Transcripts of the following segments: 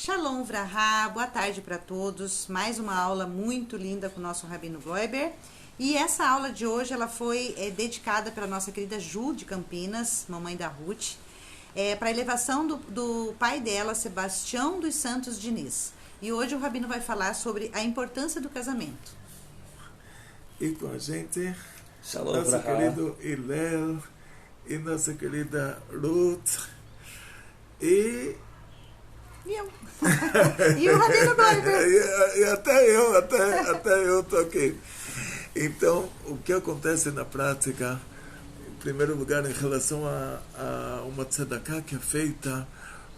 Shalom Vrahá, boa tarde para todos. Mais uma aula muito linda com o nosso Rabino Gloiber. E essa aula de hoje ela foi dedicada pela nossa querida Ju de Campinas, mamãe da Ruth, para a elevação do pai dela, Sebastião dos Santos Diniz. E hoje o Rabino vai falar sobre a importância do casamento. E com a gente, Shalom, nosso Vrahá. querido Hillel e nossa querida Ruth e eu. E o Rabino Gloiber. e até eu tô aqui. Então, o que acontece na prática, em primeiro lugar, em relação a uma tzedakah que é feita,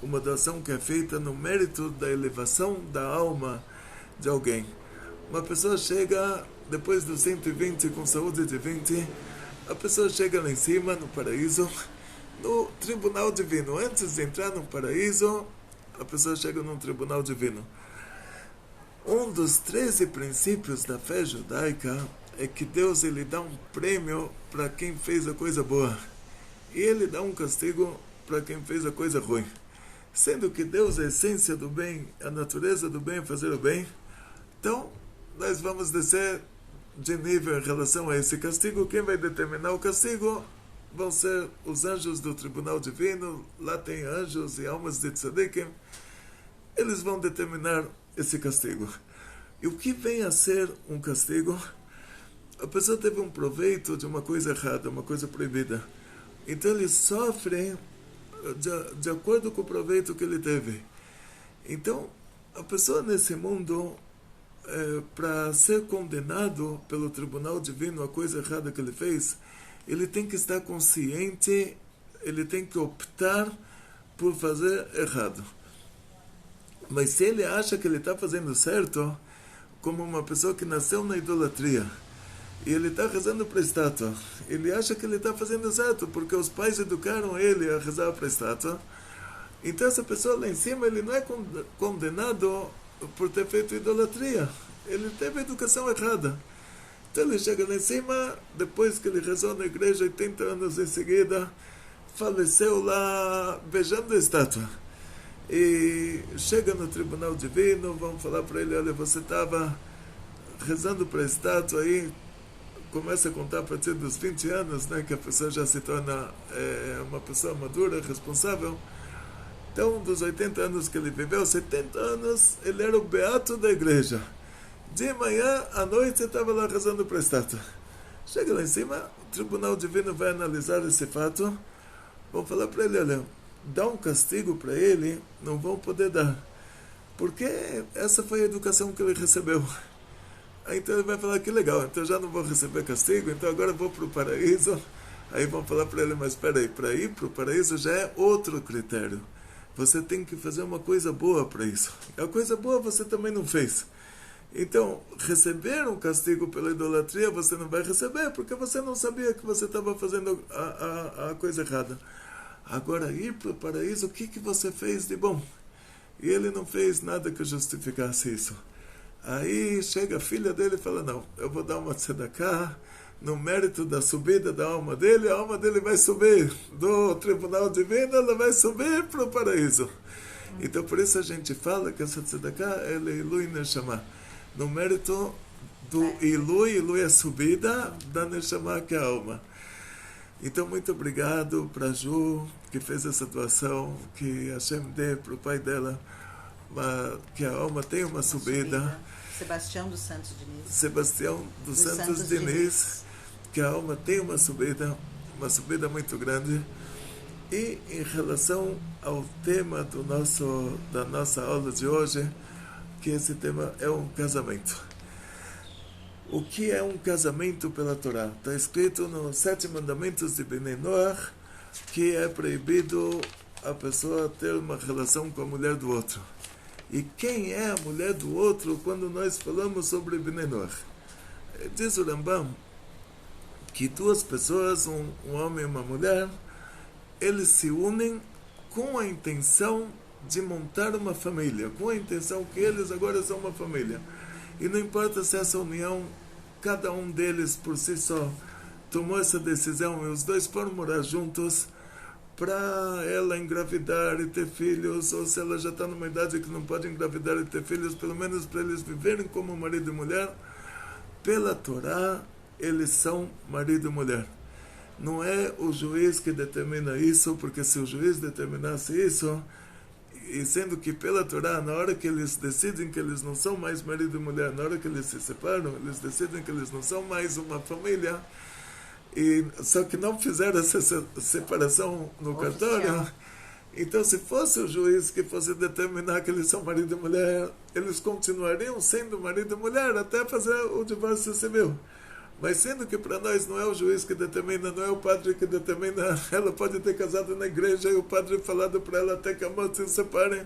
uma doação que é feita no mérito da elevação da alma de alguém. Uma pessoa chega, depois dos 120, com saúde de 20, a pessoa chega lá em cima, no paraíso, no tribunal divino. Antes de entrar no paraíso, a pessoa chega num tribunal divino. Um dos 13 princípios da fé judaica é que Deus ele dá um prêmio para quem fez a coisa boa. E ele dá um castigo para quem fez a coisa ruim. Sendo que Deus é a essência do bem, a natureza do bem é fazer o bem. Então, nós vamos descer de nível em relação a esse castigo. Quem vai determinar o castigo vão ser os anjos do tribunal divino. Lá tem anjos e almas de tzadikim. Eles vão determinar esse castigo. E o que vem a ser um castigo? A pessoa teve um proveito de uma coisa errada, uma coisa proibida. Então ele sofre de acordo com o proveito que ele teve. Então, a pessoa nesse mundo, para ser condenado pelo tribunal divino a coisa errada que ele fez, ele tem que estar consciente, ele tem que optar por fazer errado. Mas se ele acha que ele está fazendo certo, como uma pessoa que nasceu na idolatria, e ele está rezando para a estátua, ele acha que ele está fazendo certo, porque os pais educaram ele a rezar para a estátua. Então essa pessoa lá em cima, ele não é condenado por ter feito idolatria. Ele teve a educação errada. Então ele chega lá em cima, depois que ele rezou na igreja 80 anos em seguida, faleceu lá beijando a estátua. E chega no tribunal divino, vão falar para ele, olha, você estava rezando para a estátua aí, começa a contar a partir dos 20 anos, né, que a pessoa já se torna uma pessoa madura, responsável. Então, dos 80 anos que ele viveu, 70 anos, ele era o beato da igreja. De manhã à noite, ele estava lá rezando para a estátua. Chega lá em cima, o tribunal divino vai analisar esse fato, vão falar para ele, olha, dá um castigo para ele, não vão poder dar. Porque essa foi a educação que ele recebeu. Aí então ele vai falar, que legal, então já não vou receber castigo, então agora eu vou para o paraíso. Aí vão falar para ele, mas espera aí, para ir para o paraíso já é outro critério. Você tem que fazer uma coisa boa para isso. A coisa boa você também não fez. Então, receber um castigo pela idolatria você não vai receber, porque você não sabia que você estava fazendo a coisa errada. Agora, ir para o paraíso, o que você fez de bom? E ele não fez nada que justificasse isso. Aí chega a filha dele e fala, não, eu vou dar uma tzedakah no mérito da subida da alma dele, a alma dele vai subir do tribunal divino, ela vai subir para o paraíso. Então, por isso a gente fala que essa tzedakah é Ilui Neshama. No mérito do Ilui é a subida da Neshama, que é a alma. Então, muito obrigado para a Ju, que fez essa doação, que Hashem dê para o pai dela, que a alma tenha uma subida. Sebastião dos Santos Diniz. Sebastião dos Santos Diniz, que a alma tenha uma subida muito grande. E em relação ao tema da nossa aula de hoje, que esse tema é um casamento. O que é um casamento pela Torá? Está escrito nos 7 mandamentos de Bnei Noach que é proibido a pessoa ter uma relação com a mulher do outro. E quem é a mulher do outro quando nós falamos sobre Bnei Noach? Diz o Rambam que 2 pessoas, um homem e uma mulher, eles se unem com a intenção de montar uma família, com a intenção que eles agora são uma família. E não importa se essa união, cada um deles por si só tomou essa decisão e os dois foram morar juntos, para ela engravidar e ter filhos, ou se ela já está numa idade que não pode engravidar e ter filhos, pelo menos para eles viverem como marido e mulher, pela Torá, eles são marido e mulher. Não é o juiz que determina isso, porque se o juiz determinasse isso, e sendo que pela Torá, na hora que eles decidem que eles não são mais marido e mulher, na hora que eles se separam, eles decidem que eles não são mais uma família, e só que não fizeram essa separação no cartório. Então, se fosse o juiz que fosse determinar que eles são marido e mulher, eles continuariam sendo marido e mulher até fazer o divórcio civil. Mas sendo que para nós não é o juiz que determina, não é o padre que determina, ela pode ter casado na igreja e o padre falado para ela até que a morte se separem,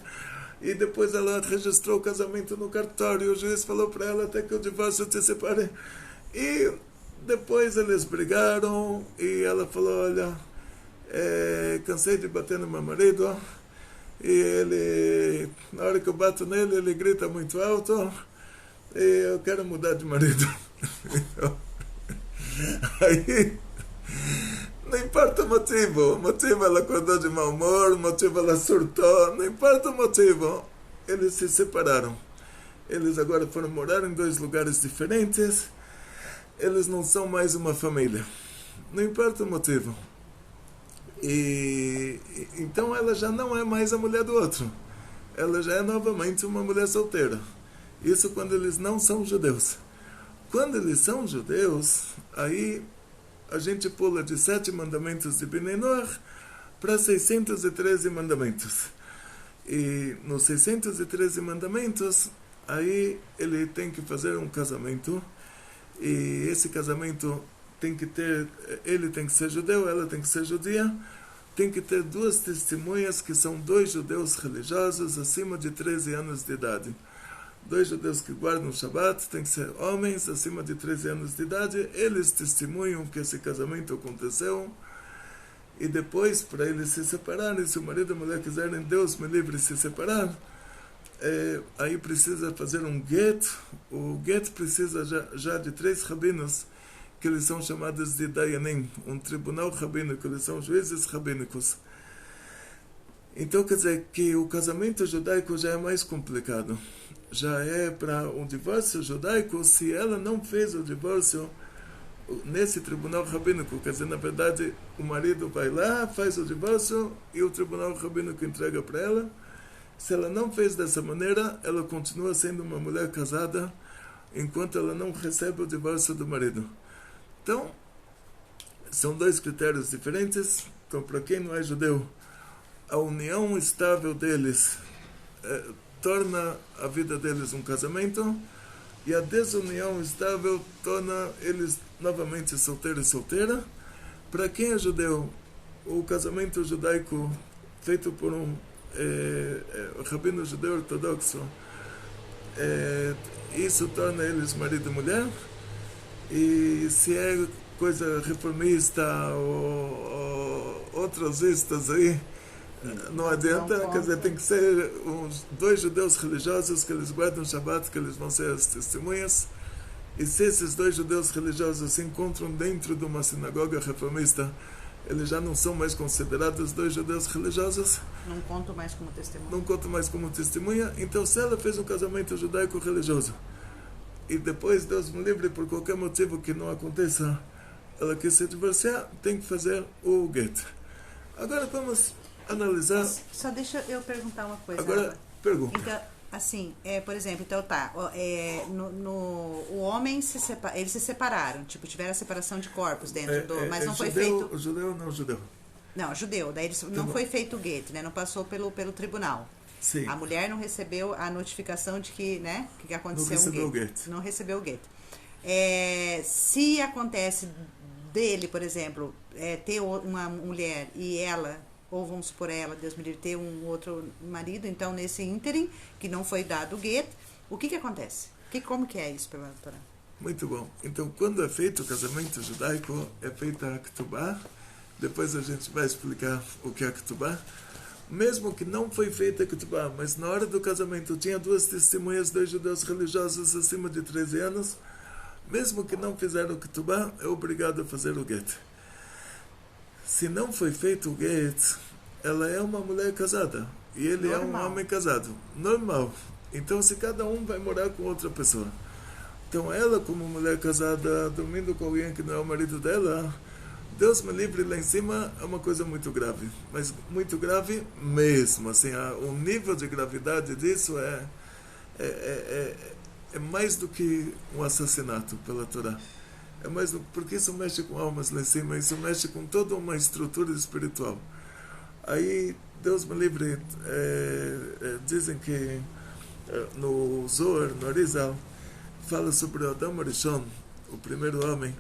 e depois ela registrou o casamento no cartório, o juiz falou para ela até que o divórcio se separe, e depois eles brigaram e ela falou, olha, cansei de bater no meu marido, e ele, na hora que eu bato nele, ele grita muito alto, e eu quero mudar de marido. Aí, não importa o motivo ela acordou de mau humor, o motivo ela surtou, não importa o motivo, eles se separaram. Eles agora foram morar em 2 lugares diferentes, eles não são mais uma família, não importa o motivo. E então ela já não é mais a mulher do outro, ela já é novamente uma mulher solteira. Isso quando eles não são judeus. Quando eles são judeus, aí a gente pula de 7 mandamentos de Bnei Noach para 613 mandamentos. E nos 613 mandamentos, aí ele tem que fazer um casamento, e esse casamento tem que ter, ele tem que ser judeu, ela tem que ser judia, tem que ter 2 testemunhas que são 2 judeus religiosos acima de 13 anos de idade. 2 judeus que guardam o Shabat, tem que ser homens acima de 13 anos de idade, eles testemunham que esse casamento aconteceu, e depois, para eles se separarem, se o marido e a mulher quiserem, Deus me livre, se separar, aí precisa fazer um get. O get precisa já de 3 rabinos, que eles são chamados de Dayanim, um tribunal rabínico, eles são juízes rabínicos. Então quer dizer que o casamento judaico já é mais complicado. Já é para um divórcio judaico, se ela não fez o divórcio nesse tribunal rabínico, quer dizer, na verdade, o marido vai lá, faz o divórcio e o tribunal rabínico entrega para ela. Se ela não fez dessa maneira, ela continua sendo uma mulher casada enquanto ela não recebe o divórcio do marido. Então, são 2 critérios diferentes. Então, para quem não é judeu, a união estável deles torna a vida deles um casamento, e a desunião estável torna eles novamente solteiro e solteira. Para quem é judeu, o casamento judaico feito por um rabino judeu ortodoxo, isso torna eles marido e mulher. E se é coisa reformista ou outras istas aí, não adianta, quer dizer, tem que ser 2 judeus religiosos que eles guardam o Shabbat, que eles vão ser as testemunhas. E se esses 2 judeus religiosos se encontram dentro de uma sinagoga reformista, eles já não são mais considerados 2 judeus religiosos. Não contam mais como testemunha. Não contam mais como testemunha. Então, se ela fez um casamento judaico religioso, e depois, Deus me livre, por qualquer motivo que não aconteça, ela quer se divorciar, tem que fazer o get. Agora vamos analisar. Só deixa eu perguntar uma coisa. Agora, pergunta. Então, assim, por exemplo, então tá, o homem eles se separaram, tipo, tiveram a separação de corpos dentro do, mas não foi feito. O judeu ou não judeu? Não, judeu, daí não foi feito o get, né? Não passou pelo tribunal. Sim. A mulher não recebeu a notificação de que, né, que aconteceu um get. Não recebeu o get. Se acontece dele, por exemplo, ter uma mulher e ela, ou vamos supor ela, Deus me livre, ter um outro marido, então nesse ínterim, que não foi dado o get, o que acontece? Como que é isso, pela doutora? Muito bom. Então, quando é feito o casamento judaico, é feita a Ketubá. Depois a gente vai explicar o que é a Ketubá. Mesmo que não foi feita a Ketubá, mas na hora do casamento tinha 2 testemunhas, 2 judeus religiosos acima de 13 anos, mesmo que não fizeram o Ketubá, é obrigado a fazer o get. Se não foi feito o get, ela é uma mulher casada. E ele é um homem casado. Normal. Então, se cada um vai morar com outra pessoa. Então, ela, como mulher casada, dormindo com alguém que não é o marido dela, Deus me livre, lá em cima é uma coisa muito grave. Mas muito grave mesmo. Assim, o nível de gravidade disso é mais do que um assassinato pela Torá. É mais porque isso mexe com almas lá em cima, isso mexe com toda uma estrutura espiritual. Aí, Deus me livre, dizem que no Zohar, no Arizal, fala sobre o Adam Arishon, o primeiro homem.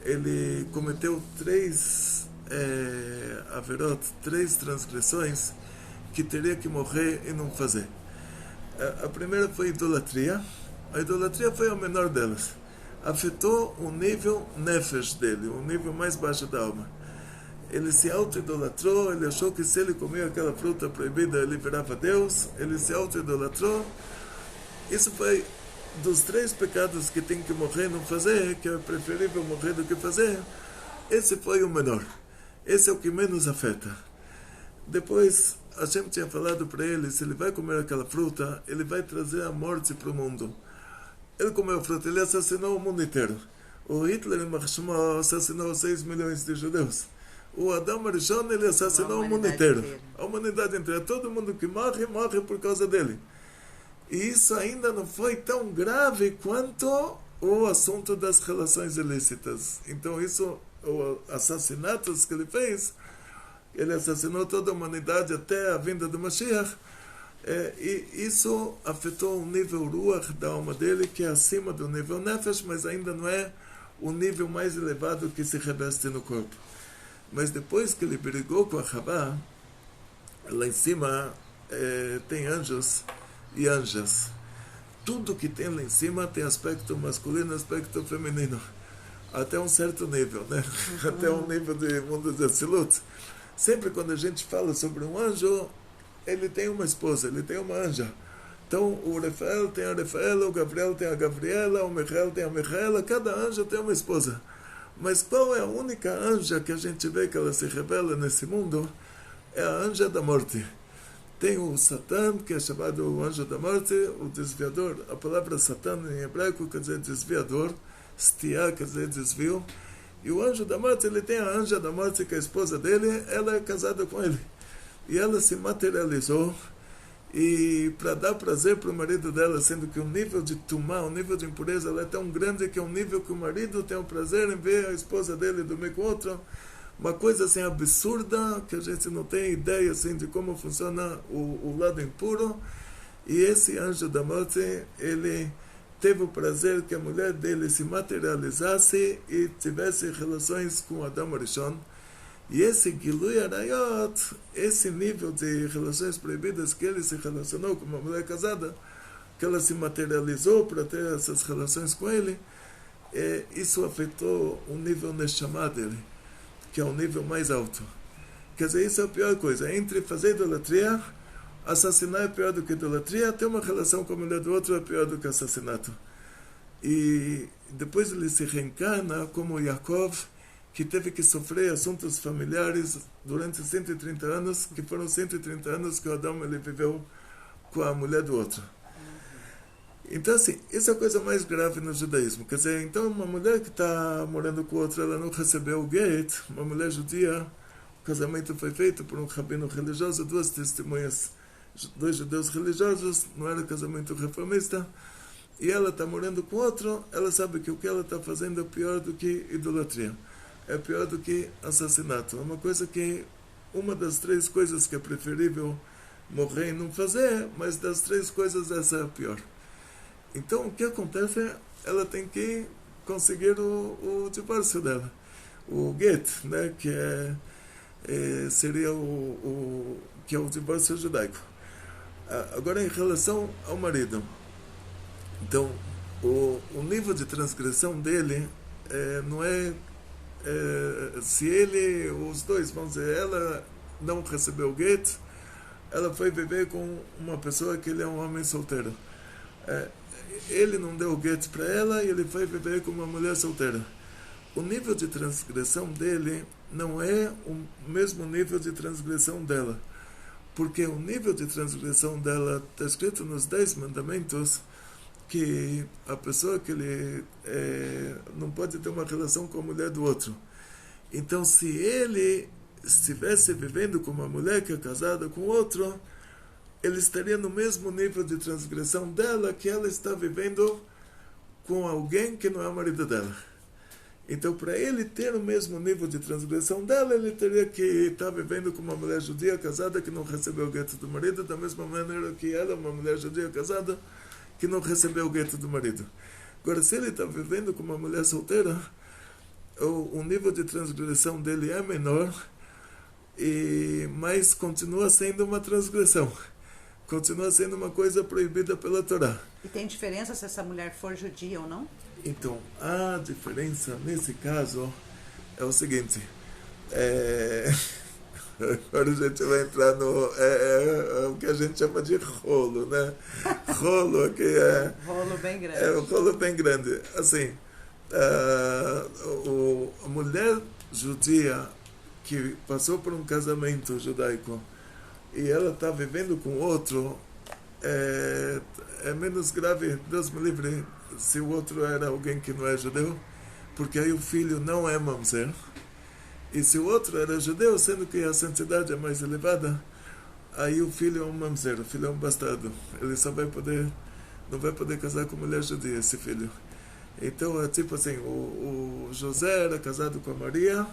Ele cometeu 3 averot, 3 transgressões que teria que morrer e não fazer. A primeira foi idolatria. A idolatria foi a menor delas. Afetou o nível nefesh dele, o nível mais baixo da alma. Ele se auto-idolatrou, ele achou que se ele comia aquela fruta proibida ele virava Deus, ele se auto-idolatrou. Isso foi dos 3 pecados que tem que morrer e não fazer, que é preferível morrer do que fazer. Esse foi o menor. Esse é o que menos afeta. Depois, Hashem tinha falado para ele, se ele vai comer aquela fruta, ele vai trazer a morte para o mundo. Ele comeu a fruta, ele assassinou o mundo inteiro. O Hitler em Machshma assassinou 6 milhões de judeus. O Adam Arishon, ele assassinou o mundo inteiro. A humanidade inteira. Todo mundo que morre, morre por causa dele. E isso ainda não foi tão grave quanto o assunto das relações ilícitas. Então isso, os assassinatos que ele fez, ele assassinou toda a humanidade até a vinda do Mashiach. E isso afetou o nível ruach da alma dele, que é acima do nível nefesh, mas ainda não é o nível mais elevado que se reveste no corpo. Mas depois que ele brigou com a Havá, lá em cima tem anjos e anjas. Tudo que tem lá em cima tem aspecto masculino e aspecto feminino. Até um certo nível, né? Até um nível de mundo de Atzilut. Sempre quando a gente fala sobre um anjo, ele tem uma esposa, ele tem uma anja. Então, o Rafael tem a Rafaela, o Gabriel tem a Gabriela, o Michael tem a Michaela, cada anjo tem uma esposa. Mas qual é a única anja que a gente vê que ela se revela nesse mundo? É a anja da morte. Tem o Satã, que é chamado o anjo da morte, o desviador. A palavra Satã em hebraico quer dizer desviador, stiá quer dizer desvio. E o anjo da morte, ele tem a anja da morte, que é a esposa dele, ela é casada com ele. E ela se materializou, e para dar prazer para o marido dela, sendo que o nível de tumá, o nível de impureza, ela é tão grande que é um nível que o marido tem o prazer em ver a esposa dele dormir com outra. Uma coisa assim absurda, que a gente não tem ideia assim, de como funciona o lado impuro. E esse anjo da morte, ele teve o prazer que a mulher dele se materializasse e tivesse relações com Adam Arishon. E esse Gilui Arayot, esse nível de relações proibidas que ele se relacionou com uma mulher casada, que ela se materializou para ter essas relações com ele, isso afetou o nível Neshama dele, que é o nível mais alto. Quer dizer, isso é a pior coisa. Entre fazer idolatria, assassinar é pior do que idolatria, ter uma relação com a mulher do outro é pior do que assassinato. E depois ele se reencarna como Yaakov, que teve que sofrer assuntos familiares durante 130 anos, que foram 130 anos que o Adão ele viveu com a mulher do outro. Então, assim, isso é a coisa mais grave no judaísmo. Quer dizer, então, uma mulher que está morando com outra, ela não recebeu o get, uma mulher judia, o casamento foi feito por um rabino religioso, 2 testemunhas, 2 judeus religiosos, não era casamento reformista, e ela está morando com outro, ela sabe que o que ela está fazendo é pior do que idolatria. É pior do que assassinato. É uma coisa que, uma das 3 coisas que é preferível morrer e não fazer, mas das 3 coisas essa é a pior. Então o que acontece? Ela tem que conseguir o divórcio dela, o get, né? Que seria que é o divórcio judaico. Agora, em relação ao marido, então o nível de transgressão dele não é se ele, os dois, vamos dizer, ela não recebeu o get, ela foi viver com uma pessoa que ele é um homem solteiro. Ele não deu o get para ela e ele foi viver com uma mulher solteira. O nível de transgressão dele não é o mesmo nível de transgressão dela. Porque o nível de transgressão dela está escrito nos 10 mandamentos que a pessoa que ele não pode ter uma relação com a mulher do outro. Então, se ele estivesse vivendo com uma mulher que é casada com outro, ele estaria no mesmo nível de transgressão dela que ela está vivendo com alguém que não é o marido dela. Então, para ele ter o mesmo nível de transgressão dela, ele teria que estar vivendo com uma mulher judia casada que não recebeu o gueto do marido, da mesma maneira que ela, uma mulher judia casada, que não recebeu o gueto do marido. Agora, se ele está vivendo com uma mulher solteira, o nível de transgressão dele é menor, mas continua sendo uma transgressão. Continua sendo uma coisa proibida pela Torá. E tem diferença se essa mulher for judia ou não? Então, a diferença nesse caso é o seguinte. Agora a gente vai entrar no o que a gente chama de rolo, né? Rolo que é... Rolo bem grande. É um rolo bem grande. Assim, a mulher judia que passou por um casamento judaico e ela está vivendo com outro, é menos grave, Deus me livre, se o outro era alguém que não é judeu, porque aí o filho não é mamzer. E se o outro era judeu, sendo que a santidade é mais elevada, aí o filho é um mamzer, o filho é um bastardo. Ele só não vai poder casar com mulher judia, esse filho. Então é tipo assim, o José era casado com a Maria,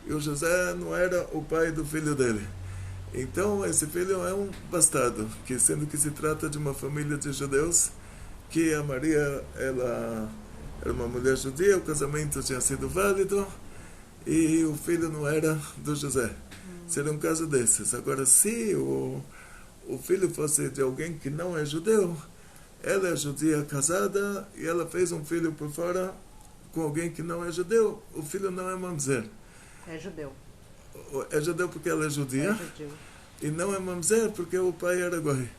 e o José não era o pai do filho dele. Então esse filho é um bastardo, que sendo que se trata de uma família de judeus, que a Maria, ela era uma mulher judia, o casamento tinha sido válido, e o filho não era do José. Seria um caso desses. Agora, se o filho fosse de alguém que não é judeu, ela é judia casada, e ela fez um filho por fora com alguém que não é judeu, o filho não é mamzer. É judeu. É judeu porque ela é judia, e não é mamzer porque o pai era goi.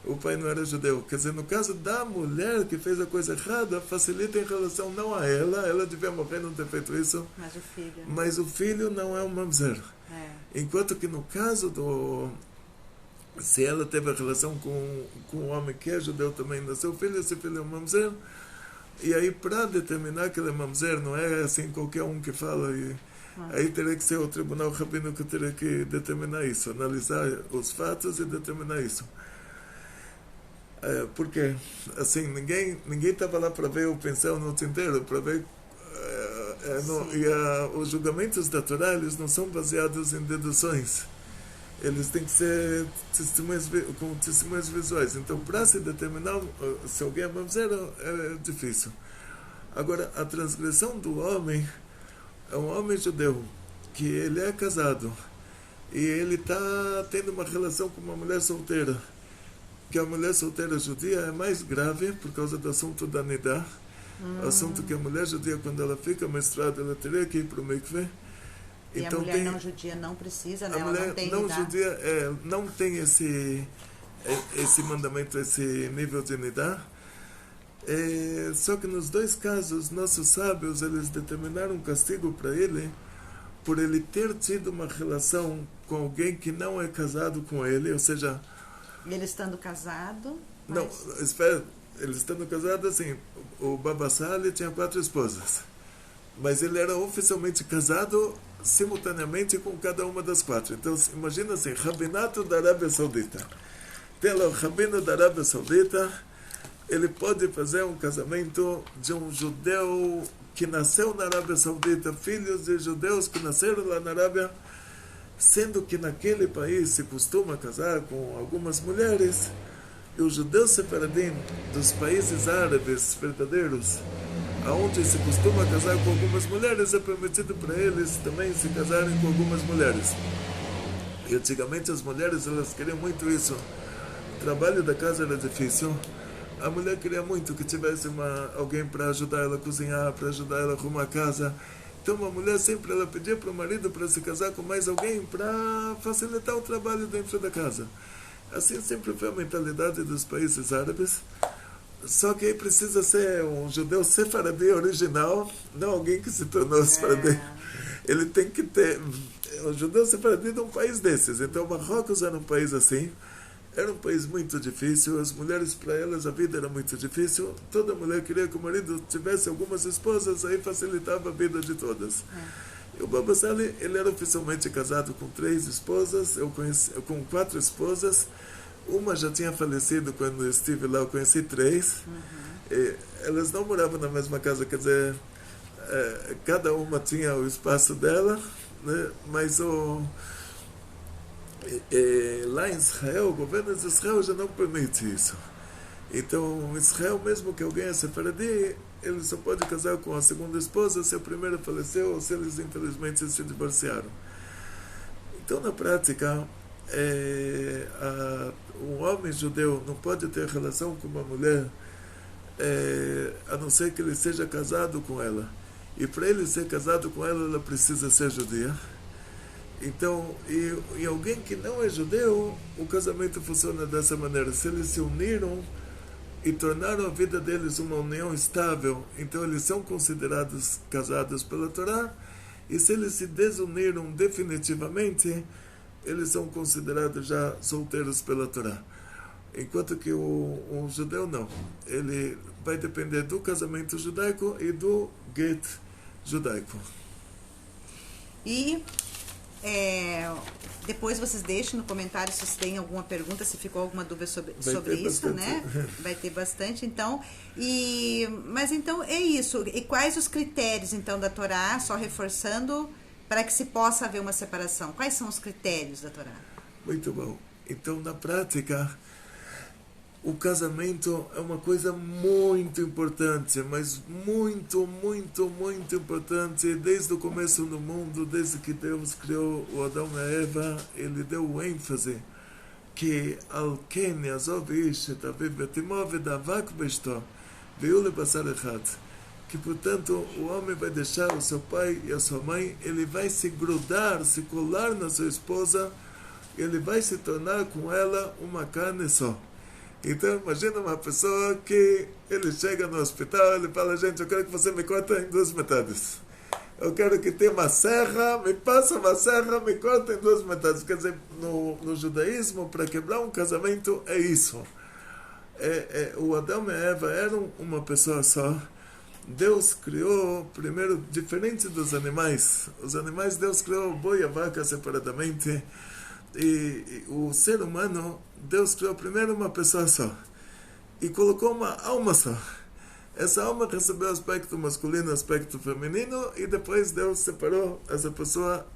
O pai não era judeu. Quer dizer, no caso da mulher que fez a coisa errada, facilita em relação não a ela devia morrer, não ter feito isso. Mas o filho não é um mamzer. Enquanto que no caso se ela teve a relação com um homem que é judeu também, nasceu filho, esse filho é um mamzer. E aí, para determinar que ele é mamzer, não é assim qualquer um que fala. Aí teria que ser o tribunal rabínico que teria que determinar isso, analisar os fatos e determinar isso. Porque, assim, ninguém estava lá para ver o pensão no inteiro, para ver... os julgamentos da Torá, eles não são baseados em deduções. Eles têm que ser com testemunhas visuais. Então, para se determinar se alguém é mamzer, é difícil. Agora, a transgressão do homem é um homem judeu, que ele é casado, e ele está tendo uma relação com uma mulher solteira, que a mulher solteira judia é mais grave por causa do assunto da nidá, assunto que a mulher judia, quando ela fica menstruada, ela teria que ir para o mikveh. E então, a mulher não judia não precisa, né? A mulher não judia não tem esse mandamento, esse nível de nidá. Só que nos dois casos, nossos sábios, eles determinaram um castigo para ele por ele ter tido uma relação com alguém que não é casado com ele, ou seja... Ele estando casado... Não, espera, ele estando casado, assim, o Baba Sali tinha 4 esposas, mas ele era oficialmente casado simultaneamente com cada uma das 4. Então, imagina assim, Rabinato da Arábia Saudita. Tem lá o Rabino da Arábia Saudita, ele pode fazer um casamento de um judeu que nasceu na Arábia Saudita, filhos de judeus que nasceram lá na Arábia, sendo que naquele país se costuma casar com algumas mulheres, e os judeus separadim dos países árabes verdadeiros, aonde se costuma casar com algumas mulheres, é permitido para eles também se casarem com algumas mulheres. E antigamente as mulheres, elas queriam muito isso. O trabalho da casa era difícil. A mulher queria muito que tivesse alguém para ajudar ela a cozinhar, para ajudar ela a arrumar a casa. Então a mulher sempre ela pedia para o marido para se casar com mais alguém para facilitar o trabalho dentro da casa. Assim sempre foi a mentalidade dos países árabes. Só que aí precisa ser um judeu sefaradi original, não alguém que se tornou sefaradi. ele tem que ter... O judeu sefaradi é um país desses. Então, Marrocos era um país assim. Era um país muito difícil. As mulheres, para elas, a vida era muito difícil. Toda mulher queria que o marido tivesse algumas esposas, aí facilitava a vida de todas. E o Baba Sali, ele era oficialmente casado com 3 esposas, com 4 esposas. Uma já tinha falecido quando eu estive lá, eu conheci 3. Elas não moravam na mesma casa, quer dizer, cada uma tinha o espaço dela, né? Mas lá em Israel, o governo de Israel já não permite isso. Então, em Israel, mesmo que alguém é sefaradi, ele só pode casar com a segunda esposa se a primeira faleceu ou se eles, infelizmente, se divorciaram. Então, na prática, um homem judeu não pode ter relação com uma mulher a não ser que ele seja casado com ela. E para ele ser casado com ela, ela precisa ser judia. Então, e alguém que não é judeu, o casamento funciona dessa maneira. Se eles se uniram e tornaram a vida deles uma união estável, então eles são considerados casados pela Torá. E se eles se desuniram definitivamente, eles são considerados já solteiros pela Torá. Enquanto que o judeu não. Ele vai depender do casamento judaico e do get judaico. E depois vocês deixem no comentário se tem alguma pergunta, se ficou alguma dúvida sobre isso, né? Vai ter bastante, então. Mas então é isso. E quais os critérios, então, da Torá, só reforçando, para que se possa haver uma separação? Quais são os critérios da Torá? Muito bom. Então, na prática, o casamento é uma coisa muito importante, mas muito, muito, muito importante. Desde o começo do mundo, desde que Deus criou o Adão e a Eva, ele deu o ênfase que Al-Ken Yazov Ish et Aviv Betimo Vedavak Beshto Ve'u Lebasar Echad, que, portanto, o homem vai deixar o seu pai e a sua mãe, ele vai se grudar, se colar na sua esposa, ele vai se tornar com ela uma carne só. Então, imagina uma pessoa que ele chega no hospital, ele fala: gente, eu quero que você me corta em 2 metades. Eu quero que tenha uma serra, me passa uma serra, me corta em 2 metades. Quer dizer, no judaísmo, para quebrar um casamento, é isso. O Adão e a Eva eram uma pessoa só. Deus criou, primeiro, diferente dos animais. Os animais, Deus criou o boi e a vaca separadamente. E o ser humano, Deus criou primeiro uma pessoa só e colocou uma alma só. Essa alma recebeu aspecto masculino, aspecto feminino, e depois Deus separou essa pessoa,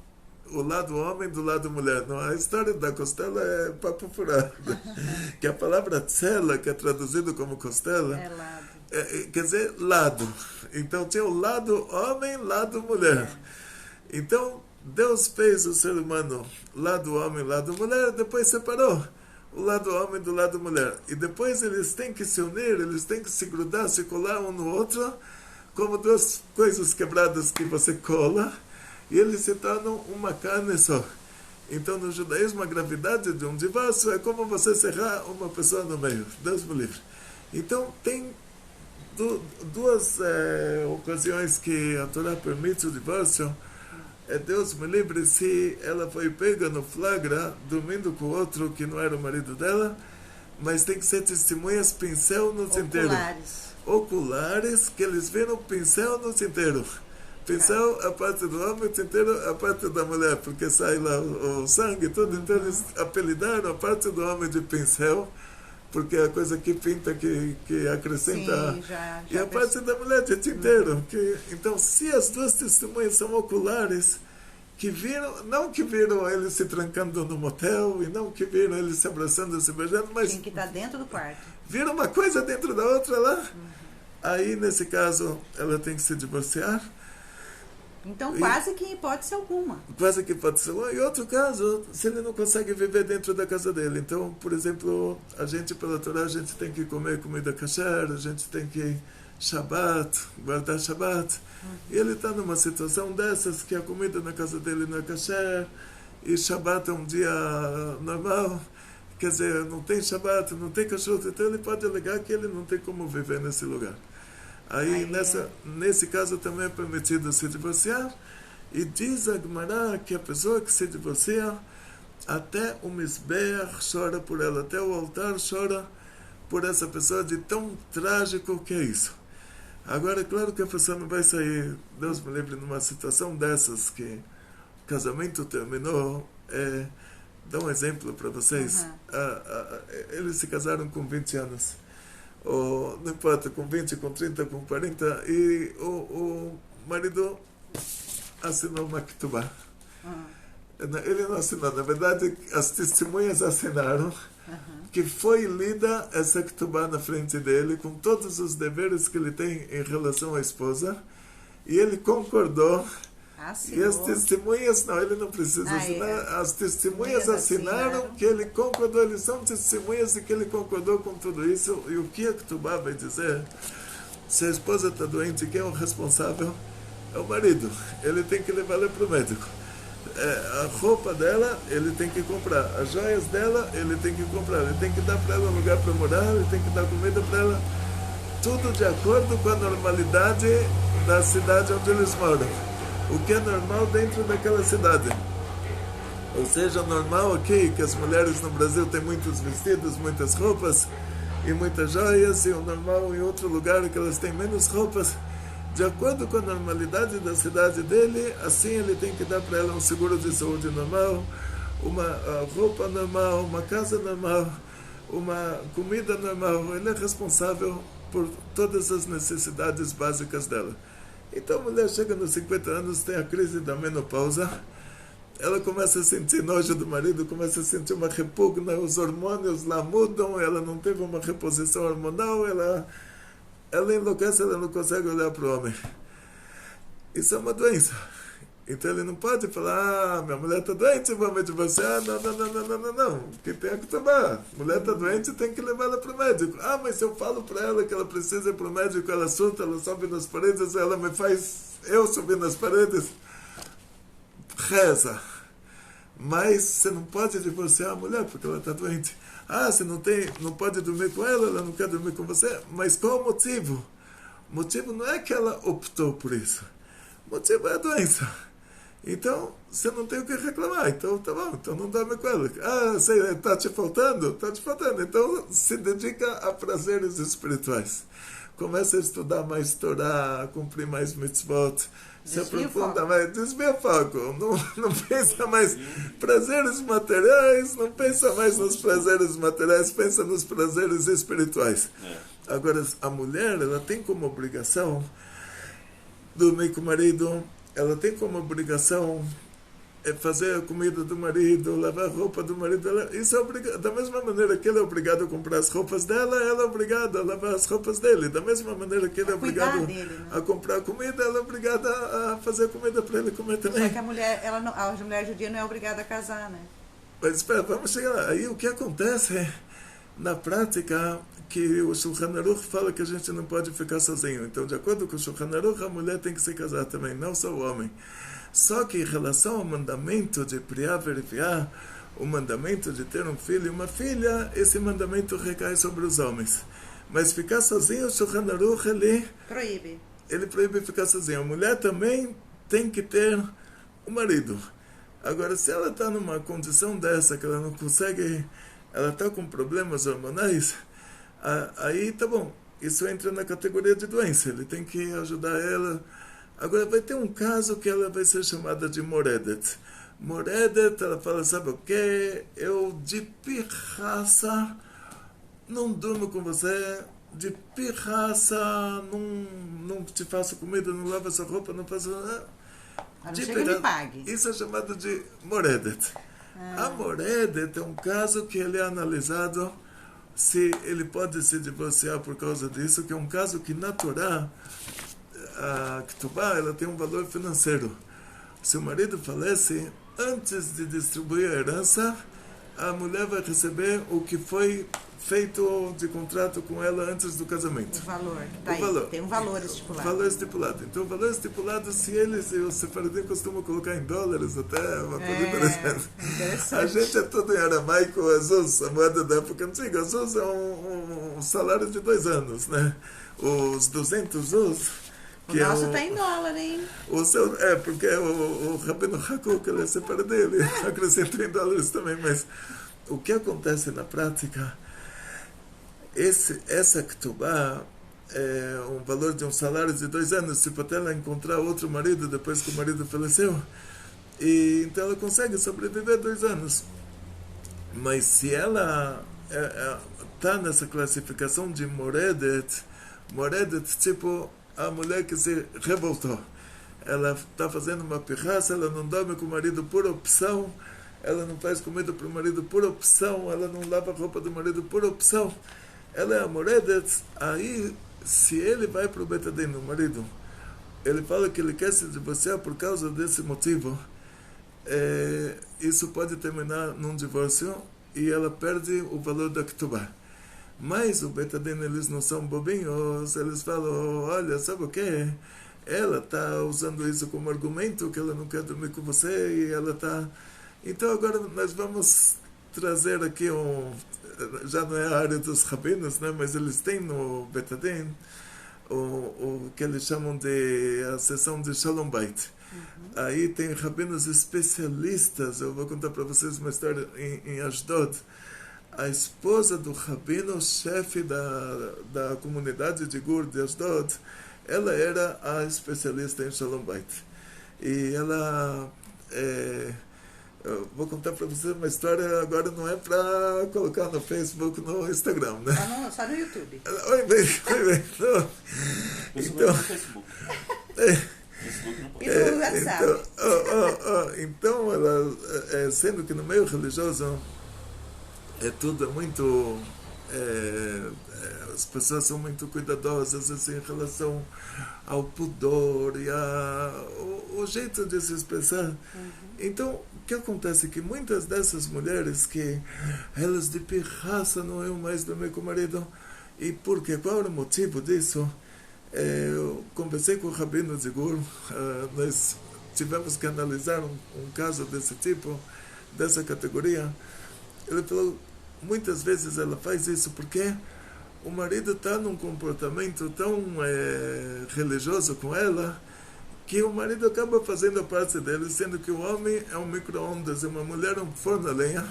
o lado homem do lado mulher. Não, a história da costela é papo furado. Que a palavra tzela, que é traduzido como costela, é lado. Quer dizer lado. Então tinha o lado homem, lado mulher. Então Deus fez o ser humano lado homem, lado mulher, depois separou o lado homem do lado mulher. E depois eles têm que se unir, eles têm que se grudar, se colar um no outro, como 2 coisas quebradas que você cola, e eles se tornam uma carne só. Então, no judaísmo, a gravidade de um divórcio é como você serrar uma pessoa no meio. Deus me livre. Então, tem 2 ocasiões que a Torá permite o divórcio. Deus me livre se ela foi pega no flagra, dormindo com outro que não era o marido dela, mas tem que ser testemunhas pincel no cinteiro. Oculares, que eles viram pincel no cinteiro. Pincel a parte do homem, cinteiro a parte da mulher, porque sai lá o sangue e tudo. Então eles apelidaram a parte do homem de pincel, porque é a coisa que pinta, que acrescenta. Sim, já e a parte da mulher de tinteiro. Então, se as 2 testemunhas são oculares, que viram, não que viram ele se trancando no motel, e não que viram ele se abraçando, se beijando, mas tem que estar dentro do quarto. Viram uma coisa dentro da outra lá. Aí, nesse caso, ela tem que se divorciar. Então, quase que em hipótese alguma. Quase que pode ser. E outro caso, se ele não consegue viver dentro da casa dele. Então, por exemplo, a gente, pela Torá, a gente tem que comer comida kasher, a gente tem que guardar Shabbat. E ele está numa situação dessas, que a comida na casa dele não é kasher, e Shabbat é um dia normal. Quer dizer, não tem Shabbat, não tem kashrut, então ele pode alegar que ele não tem como viver nesse lugar. Aí nesse caso também é permitido se divorciar. E diz a Gemara que a pessoa que se divorcia, até o Mizbeach chora por ela, até o altar chora por essa pessoa, de tão trágico que é isso. Agora, é claro que a pessoa não vai sair, Deus me livre, numa situação dessas, que o casamento terminou. Dá um exemplo para vocês. Eles se casaram com 20 anos. Ou, não importa, com 20, com 30, com 40, e o marido assinou uma ketubá. Ele não assinou, na verdade as testemunhas assinaram que foi lida essa ketubá na frente dele, com todos os deveres que ele tem em relação à esposa, e ele concordou. E as testemunhas, não, ele não precisa assinar, as testemunhas assinaram que ele concordou, eles são testemunhas de que ele concordou com tudo isso. E o que a ketubá vai dizer? Se a esposa está doente, quem é o responsável? É o marido. Ele tem que levar ela para o médico. A roupa dela, ele tem que comprar. As joias dela, ele tem que comprar. Ele tem que dar para ela um lugar para morar, ele tem que dar comida para ela. Tudo de acordo com a normalidade da cidade onde eles moram. O que é normal dentro daquela cidade. Ou seja, normal aqui, que as mulheres no Brasil têm muitos vestidos, muitas roupas e muitas joias, e o normal em outro lugar que elas têm menos roupas. De acordo com a normalidade da cidade dele, assim ele tem que dar para ela um seguro de saúde normal, uma roupa normal, uma casa normal, uma comida normal. Ele é responsável por todas as necessidades básicas dela. Então a mulher chega nos 50 anos, tem a crise da menopausa, ela começa a sentir nojo do marido, começa a sentir uma repugna, os hormônios lá mudam, ela não teve uma reposição hormonal, ela enlouquece, ela não consegue olhar para o homem. Isso é uma doença. Então ele não pode falar, minha mulher está doente, vamos divorciar. Não. Que tem que tomar. Mulher está doente, tem que levar ela para o médico. Mas se eu falo para ela que ela precisa ir para o médico, ela surta, ela sobe nas paredes, ela me faz eu subir nas paredes. Reza. Mas você não pode divorciar a mulher porque ela está doente. Você não pode dormir com ela não quer dormir com você. Mas qual o motivo? O motivo não é que ela optou por isso. O motivo é a doença. Então, você não tem o que reclamar. Então, tá bom. Então, não dorme com ela. Está te faltando? Está te faltando. Então, se dedica a prazeres espirituais. Começa a estudar mais Torá, a cumprir mais mitzvot. Se aprofunda mais. Desvia o foco. Não pensa mais prazeres materiais. Não pensa mais nos prazeres materiais. Pensa nos prazeres espirituais. Agora, a mulher, ela tem como obrigação dormir com o marido. Ela tem como obrigação fazer a comida do marido, lavar a roupa do marido. Isso é obrigado. Da mesma maneira que ele é obrigado a comprar as roupas dela, ela é obrigada a lavar as roupas dele. Da mesma maneira que ele é obrigado a comprar comida, ela é obrigada a fazer comida para ele comer também. Só que a mulher judia não é obrigada a casar, né? Mas espera, vamos chegar lá. Aí o que acontece na prática, que o Shulchan Aruch fala que a gente não pode ficar sozinho. Então, de acordo com o Shulchan Aruch, a mulher tem que se casar também, não só o homem. Só que em relação ao mandamento de Priá Verifiá, o mandamento de ter um filho e uma filha, esse mandamento recai sobre os homens. Mas ficar sozinho, o Shulchan Aruch, ele proíbe ficar sozinho. A mulher também tem que ter um marido. Agora, se ela está numa condição dessa, que ela não consegue, ela está com problemas hormonais, aí tá bom, isso entra na categoria de doença, ele tem que ajudar ela. Agora vai ter um caso que ela vai ser chamada de Moredet. Moredet, ela fala, sabe o que? Eu de pirraça não durmo com você, de pirraça não te faço comida, não lavo essa roupa, não faço nada. Isso é chamado de Moredet. A Moredet é um caso que ele é analisado se ele pode se divorciar por causa disso, que é um caso que na Torá, a Ketubá, ela tem um valor financeiro. Se o marido falece, antes de distribuir a herança, a mulher vai receber o que foi feito de contrato com ela antes do casamento. O valor. Tem um valor estipulado. O valor estipulado. Então, o valor estipulado, se os sefaradim costumam colocar em dólares, até uma coisa interessante. A gente é tudo em aramaico, Azuz, a moeda da época antiga. Azuz é um salário de 2 anos, né? Os 200 Zuz, O nosso tá em dólar, hein? O seu, porque o Rabino Hakuk, ele é separado dele, acrescenta em dólares também, mas o que acontece na prática, essa Ktubá é um valor de um salário de 2 anos, tipo até ela encontrar outro marido depois que o marido faleceu, e então ela consegue sobreviver 2 anos. Mas se ela está nessa classificação de Moredet, tipo a mulher que se revoltou, ela está fazendo uma pirraça, ela não dorme com o marido por opção, ela não faz comida para o marido por opção, ela não lava a roupa do marido por opção, ela é a Moredet. Aí, se ele vai para o Betadin, o marido, ele fala que ele quer se divorciar por causa desse motivo, isso pode terminar num divórcio e ela perde o valor da Ktubá. Mas o Betadin, eles não são bobinhos, eles falam, olha, sabe o que? Ela está usando isso como argumento, que ela não quer dormir com você, e ela está... Então agora nós vamos trazer aqui já não é a área dos rabinos, né? Mas eles têm no Betadin o que eles chamam de a sessão de Shalom Bait. Aí tem rabinos especialistas, eu vou contar para vocês uma história em Ashdod. A esposa do rabino, chefe da comunidade de Gur de Ashdod, ela era a especialista em Shalom Bait. E ela... eu vou contar para vocês uma história, agora não é para colocar no Facebook, no Instagram, né? Só no YouTube. Oi, bem. Não. Então... Facebook não pode. E no WhatsApp. Então, ela, sendo que no meio religioso tudo é muito... as pessoas são muito cuidadosas assim, em relação ao pudor e o jeito de se expressar. Então, o que acontece é que muitas dessas mulheres que elas de pirraça não iam mais dormir com o marido. E por quê? Qual era o motivo disso? Eu conversei com o Rabino de Gur, nós tivemos que analisar um caso desse tipo, dessa categoria. Ele falou, muitas vezes ela faz isso porque o marido está num comportamento tão religioso com ela, que o marido acaba fazendo a parte dele, sendo que o homem é um micro-ondas e uma mulher é um forno a lenha,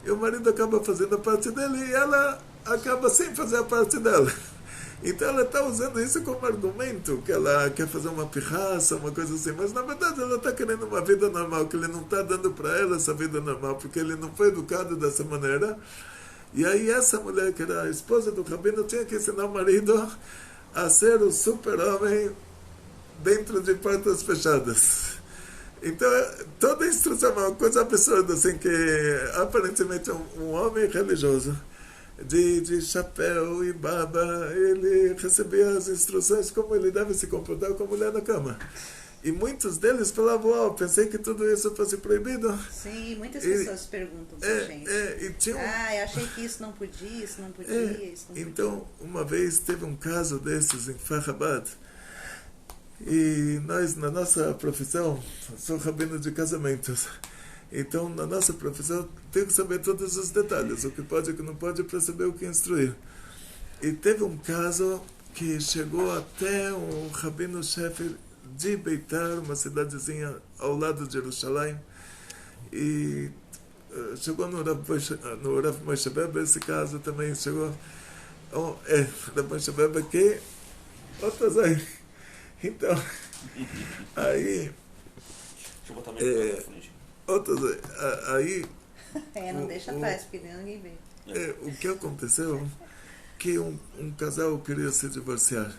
e o marido acaba fazendo a parte dele e ela acaba sem fazer a parte dela. Então ela está usando isso como argumento, que ela quer fazer uma pirraça, uma coisa assim, mas na verdade ela está querendo uma vida normal, que ele não está dando para ela essa vida normal, porque ele não foi educado dessa maneira. E aí essa mulher, que era a esposa do rabino, tinha que ensinar o marido a ser o super-homem dentro de portas fechadas. Então toda a instrução é uma coisa absurda, assim, que aparentemente um homem religioso, de chapéu e barba, ele recebia as instruções como ele deve se comportar com a mulher na cama. E muitos deles falavam, pensei que tudo isso fosse proibido. Sim, muitas pessoas perguntam pra gente. Eu achei que isso não podia, isso não podia. Então, uma vez teve um caso desses em Farrabad, e nós, na nossa profissão, sou rabino de casamentos. Então, na nossa profissão, tem que saber todos os detalhes, o que pode e o que não pode, para saber o que instruir. E teve um caso que chegou até o rabino-chefe de Beitar, uma cidadezinha ao lado de Jerusalém, e chegou no Rav Moshe Bebe, esse caso também chegou, Rav Moshe Bebe, que outras aí. Então, aí... Deixa eu botar minha na frente. Outras aí... não deixa atrás, porque ninguém vê. O que aconteceu, que um casal queria se divorciar.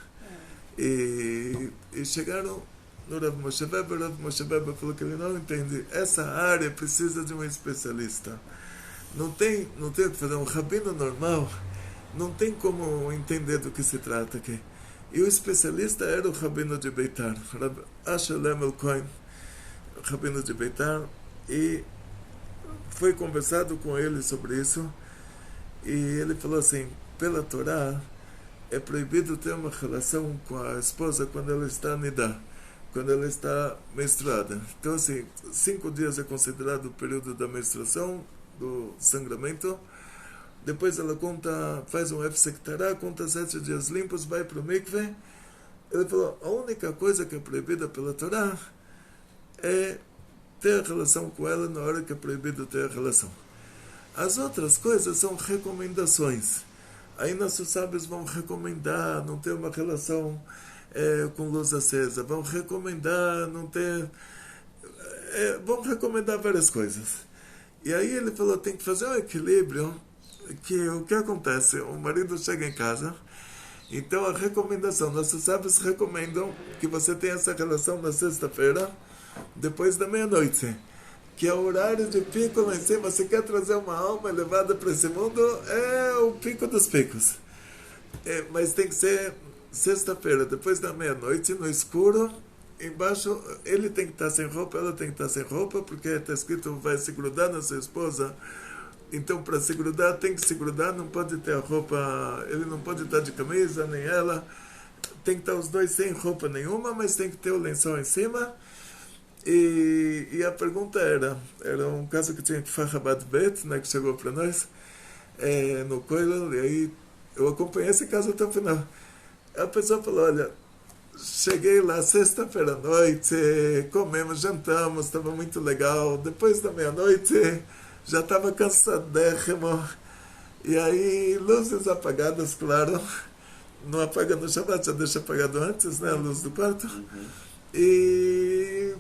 E chegaram no Rav Moshe Bebe. O Rav Moshe Bebe falou que ele não entende. Essa área precisa de um especialista. Não tem o que fazer. Um rabino normal não tem como entender do que se trata aqui. E o especialista era o rabino de Beitar, Rav Ashelem El-Cohen, rabino de Beitar, e foi conversado com ele sobre isso, e ele falou assim, pela Torá, é proibido ter uma relação com a esposa quando ela está nidá, quando ela está menstruada. Então, assim, 5 dias é considerado o período da menstruação, do sangramento. Depois ela faz um efsektará, conta 7 dias limpos, vai para o mikve. Ele falou, a única coisa que é proibida pela Torá é ter relação com ela na hora que é proibido ter relação. As outras coisas são recomendações. Aí nossos sábios vão recomendar não ter uma relação com luz acesa, vão recomendar não ter... vão recomendar várias coisas. E aí ele falou, tem que fazer um equilíbrio, que o que acontece? O marido chega em casa, então a recomendação, nossos sábios recomendam que você tenha essa relação na sexta-feira, depois da meia-noite, que é o horário de pico lá em cima. Você quer trazer uma alma elevada para esse mundo, é o pico dos picos. Mas tem que ser sexta-feira, depois da meia-noite, no escuro. Embaixo, ele tem que estar sem roupa, ela tem que estar sem roupa, porque está escrito, vai se grudar na sua esposa. Então, para se grudar, tem que se grudar, não pode ter a roupa, ele não pode estar de camisa, nem ela. Tem que estar os dois sem roupa nenhuma, mas tem que ter o lençol em cima. E a pergunta era um caso que tinha que Farrabat Bet, né, que chegou para nós, no Koilel, e aí eu acompanhei esse caso até o final. A pessoa falou, olha, cheguei lá sexta-feira à noite, comemos, jantamos, estava muito legal. Depois da meia-noite, já estava cansadérrimo. E aí, luzes apagadas, claro. Não apaga no Shabbat, já deixa apagado antes, né, a luz do quarto. E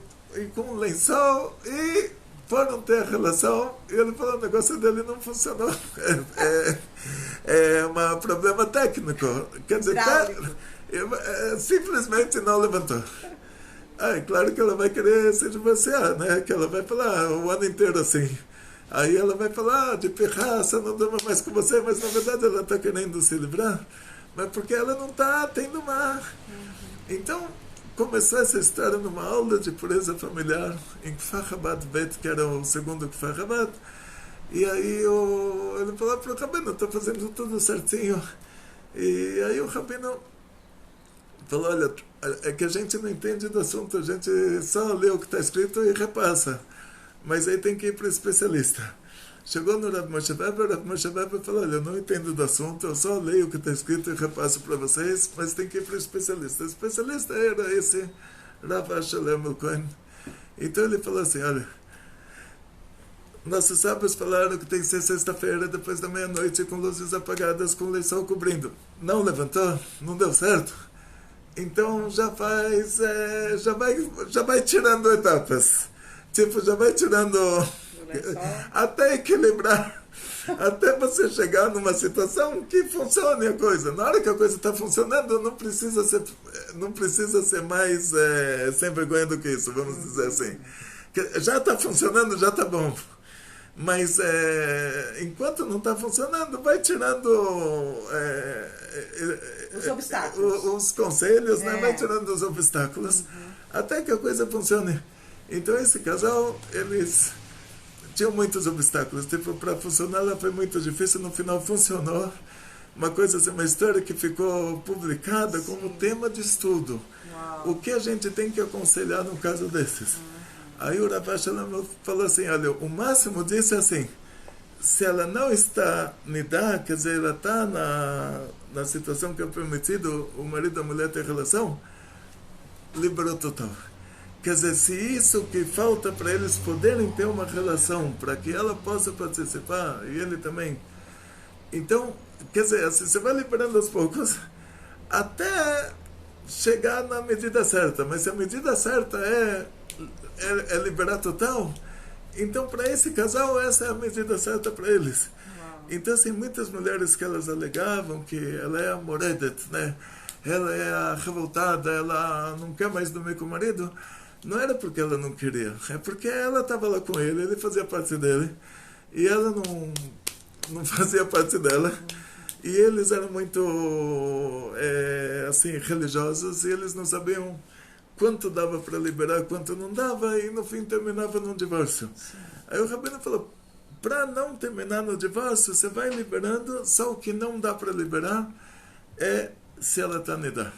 com um lençol, e foram ter a relação, e ele falou, o negócio dele não funcionou. É um problema técnico. Quer dizer, simplesmente não levantou. Claro que ela vai querer se divorciar, né? Que ela vai falar o ano inteiro assim. Aí ela vai falar, de pirraça, não durmo mais com você, mas na verdade ela está querendo se livrar, mas porque ela não está tendo mar. Então, começou essa história numa aula de pureza familiar em Kfar Bet, que era o segundo Kfar. E aí ele falou para o Rabino, estou fazendo tudo certinho. E aí o Rabino falou, olha, é que a gente não entende do assunto, a gente só lê o que está escrito e repassa. Mas aí tem que ir para o especialista. Chegou no Rav Moshe Weber, falou, olha, eu não entendo do assunto, eu só leio o que está escrito e repasso para vocês, mas tem que ir para o especialista. O especialista era esse Rav Shalem Cohen. Então ele falou assim, olha, nossos sábios falaram que tem que ser sexta-feira, depois da meia-noite, com luzes apagadas, com o lençol cobrindo. Não levantou? Não deu certo? Então já vai tirando etapas. Tipo, já vai tirando... até equilibrar, até você chegar numa situação que funcione a coisa. Na hora que a coisa está funcionando, não precisa ser mais sem vergonha do que isso, vamos dizer assim. Que já está funcionando, já está bom. Mas enquanto não está funcionando, vai tirando os obstáculos, os conselhos, né? Vai tirando os obstáculos, até que a coisa funcione. Então esse casal, eles tinham muitos obstáculos, tipo, para funcionar ela foi muito difícil, no final funcionou. Uma coisa assim, uma história que ficou publicada como tema de estudo. Uau. O que a gente tem que aconselhar num caso desses? Aí o Rav Shalom falou assim, olha, o máximo disso é assim, se ela não está nidá, quer dizer, ela está na situação que é permitido o marido e a mulher ter relação, liberou total. Quer dizer, se isso que falta para eles poderem ter uma relação, para que ela possa participar, e ele também. Então, quer dizer, assim, você vai liberando aos poucos, até chegar na medida certa. Mas se a medida certa é liberar total, então para esse casal, essa é a medida certa para eles. Então, assim, muitas mulheres que elas alegavam que ela é a moredet, né? Ela é a revoltada, ela não quer mais dormir com o marido. Não era porque ela não queria, é porque ela estava lá com ele fazia parte dele, e ela não fazia parte dela. E eles eram muito, assim, religiosos, e eles não sabiam quanto dava para liberar, quanto não dava, e no fim terminava num divórcio. Sim. Aí o Rabino falou, para não terminar no divórcio, você vai liberando, só o que não dá para liberar é se ela está nidá.